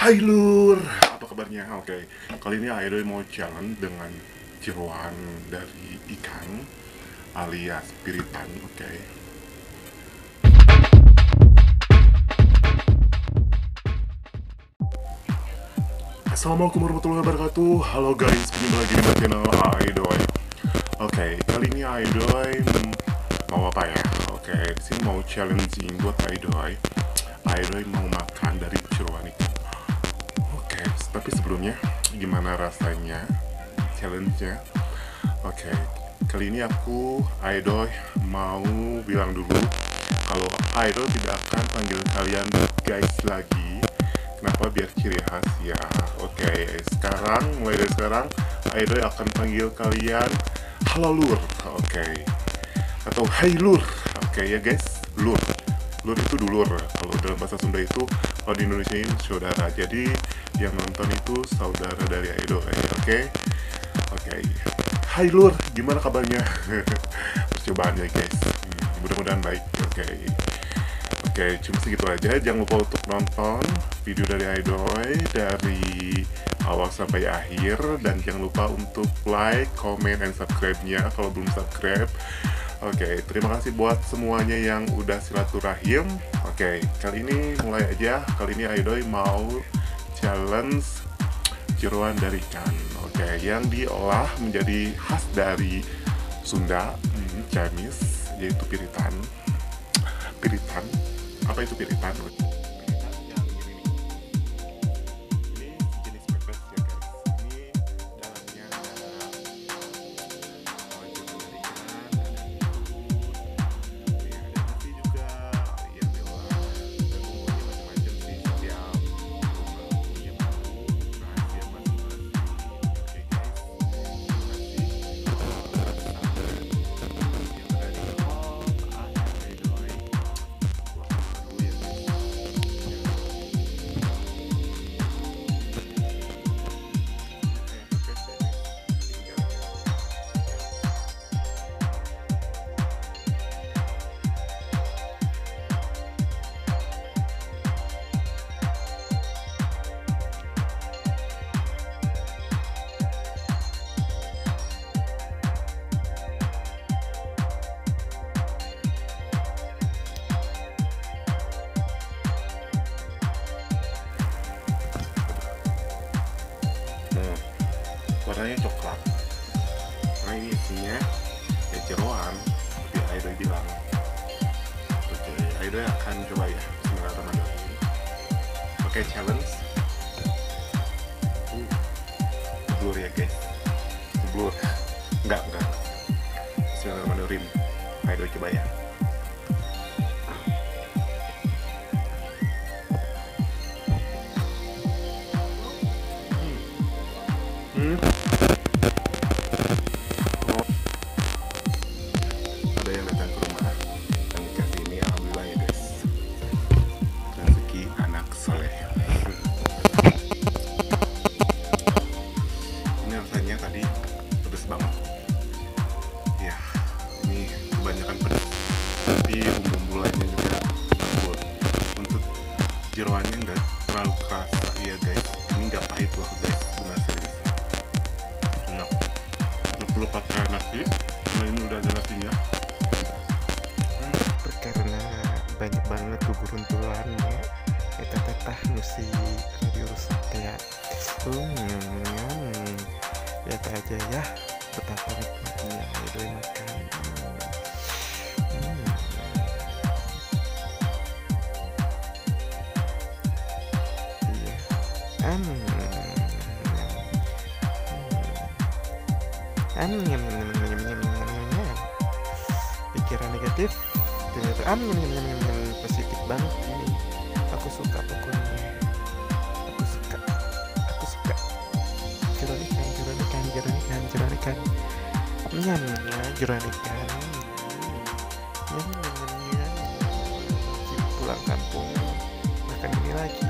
Hai Lur, apa kabarnya? Oke, kali ini Aidoy mau challenge dengan jeroan dari ikan alias piritan. Oke. Assalamualaikum warahmatullahi wabarakatuh. Halo guys, kembali lagi di channel Aidoy. Oke, kali ini Aidoy mau apa ya? Oke, di sini mau challenging buat Aidoy. Aidoy mau makan dari jeroan ikan. Oke, tapi sebelumnya gimana rasanya challenge-nya? Oke, kali ini aku Aidoy mau bilang dulu kalau Aidoy tidak akan panggil kalian guys lagi. Kenapa? Biar ciri khas ya. Oke, sekarang mulai dari sekarang Aidoy akan panggil kalian halo Lur. Oke, atau hai Lur. Oke ya guys, Lur. Lur itu dulur. Kalau dalam bahasa Sunda itu, kalau di Indonesia ini saudara. Jadi yang nonton itu saudara dari Aidoy. Oke. Oke. Hai Lur, gimana kabarnya? Percobaan ya guys. Mudah-mudahan baik. Oke. Oke, cuma segitu aja. Jangan lupa untuk nonton video dari Aidoy dari awal sampai akhir, dan jangan lupa untuk like, comment, and subscribe-nya kalau belum subscribe. Oke, terima kasih buat semuanya yang udah silaturahim. Oke, kali ini mulai aja. Kali ini Aidoy mau challenge jeroan dari ikan. Oke, yang diolah menjadi khas dari Sunda, Chinese, yaitu piritan. Piritan, apa itu piritan? Piritan yang ini nih. Ini jenis pepes ya guys. Ini dalamnya ada jeroan dari ikan, ada ya, ada nasi juga yang diolah, dan bumbunya macam-macam sih, setiap rumah punya bumbu rahasia masing-masing. Oke guys, terima kasih. Yang ada di home ada Aidoy. Wah, dulu ya guys. Pepes ya guys. Tinggal warnanya coklat. Nah ini isinya ya jeroan, seperti Aidoy bilang. Oke, Aidoy akan coba ya. Bismillahirrahmanirrahim. Oke, challenge. Blur ya guys. Blur. Enggak. Bismillahirrahmanirrahim. Aidoy coba ya. Ada yang datang ke rumah dan dikasih ini, alhamdulillah ya guys, rezeki anak soleh. Ini rasanya tadi pedas banget ya, ini kebanyakan pedas, tapi bumbu-bumbu lainnya juga bagus. Untuk jeroannya nggak terlalu kerasa ya guys, ini nggak pahit loh guys, benar serius enak. Nggak perlu pakai nasi, nah ini udah ada nasinya. Karena banyak banget guguruntulannya kita tetah nusi radio rusak ya. Lihat aja ya betapa nikmatnya Aidoy makan. Iya. Pikiran negatif ternyata positif banget ini. Aku suka pokoknya. Aku suka jeroan ikan. Jeroan ikan. Pulang kampung makan ini lagi.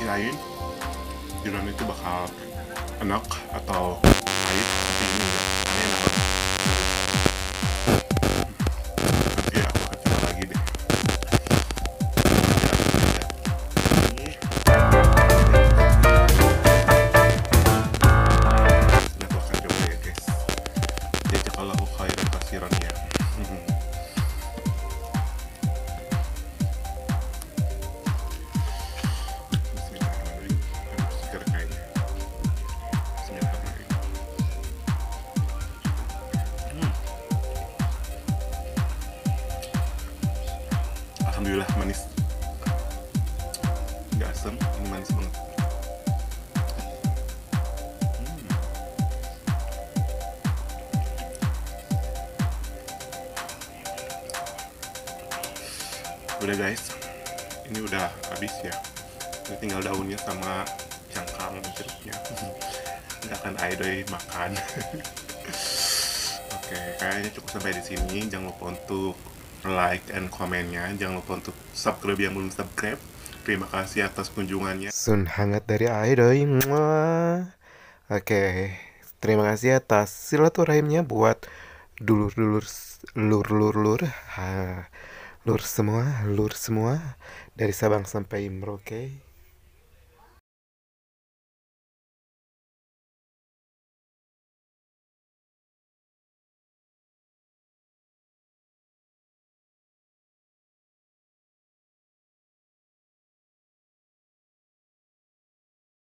kirain Jiran itu bakal enak atau pahit, tapi ini enggak, ini enak banget. Nanti aku akan coba lagi deh. Ini aku akan coba ya guys. Jazakallahu khairan kasiran ya. Bismillahirrahmanirrahim. Aduh, segar kayaknya. Bismillahirrahmanirrahim. Alhamdulillah manis. Nggak asam, ini manis banget. Udah guys, ini udah habis ya. Ini tinggal daunnya sama cangkang jeruknya. Nggak akan Aidoy makan. Oke, kayaknya cukup sampai di sini. Jangan lupa untuk like and komennya. Jangan lupa untuk subscribe yang belum subscribe. Terima kasih atas kunjungannya. Sun hangat dari Aidoy. Muah. Oke, terima kasih atas silaturahimnya buat dulur-dulur lur semua dari Sabang sampai Merauke.